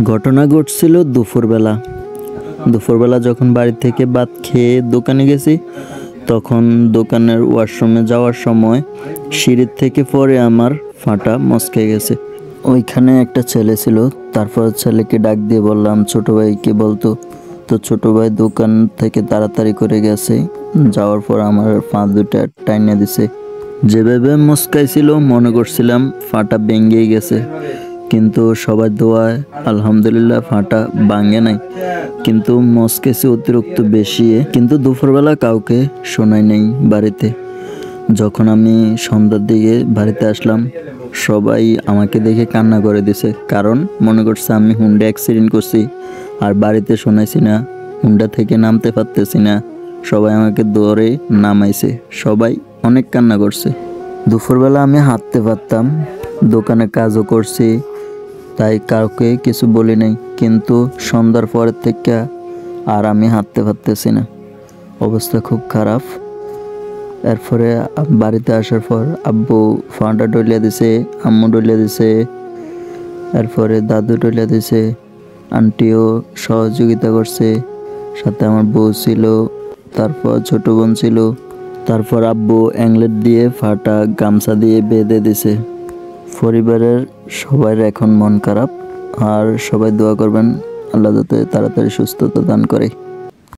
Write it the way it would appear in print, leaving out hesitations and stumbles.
ঘটনা ঘটছিল দুপুরবেলা যখন বাড়ি থেকে ভাত খেয়ে দোকানে গেছি, তখন দোকানের ওয়াশরুমে যাওয়ার সময় সিঁড়ির থেকে পরে আমার ফাটা মচকে গেছে। ওইখানে একটা ছেলে ছিল, তারপর ছেলেকে ডাক দিয়ে বললাম ছোট ভাইকে বলতো। তো ছোট ভাই দোকান থেকে তাড়াতাড়ি করে গেছে, যাওয়ার পর আমার পা দুটা টাইনা দিছে। যেভাবে মচকাইছিল মনে করছিলাম ফাটা ভেঙেই গেছে, কিন্তু সবার দোয়ায় আলহামদুলিল্লাহ ফাটা ভাঙে নাই, কিন্তু মচকেছে অতিরিক্ত বেশি। কিন্তু দুপুরবেলা কাউকে শোনাই নেই বাড়িতে। যখন আমি সন্ধ্যার দিকে বাড়িতে আসলাম, সবাই আমাকে দেখে কান্না করে দিছে, কারণ মনে করছে আমি হুন্ডা অ্যাক্সিডেন্ট করছি। আর বাড়িতে শোনাইছি না, হুন্ডা থেকে নামতে পারতেছি না, সবাই আমাকে ধরে নামাইছে, সবাই অনেক কান্না করছে। দুপুরবেলা আমি হাঁটতে পারতাম, দোকানে কাজও করছি, তাই কাউকে কিছু বলি নাই। কিন্তু সন্ধ্যার পরের থেকে আর আমি হাঁটতে পারতেছি না, অবস্থা খুব খারাপ। এরপরে বাড়িতে আসার পর আব্বু ফাঁটা ডলিয়া দিছে, আম্মু ডলিয়া দিছে, এরপরে দাদু ডলিয়া দিছে, আন্টিও সহযোগিতা করছে, সাথে আমার বউ ছিল, তারপর ছোট বোন ছিল। তারপর আব্বু অ্যাংলেট দিয়ে ফাটা গামছা দিয়ে বেঁধে দিছে। পরিবারের সবার এখন মন খারাপ, আর সবাই দোয়া করবেন আল্লাহ যাতে তাড়াতাড়ি সুস্থতা দান করে।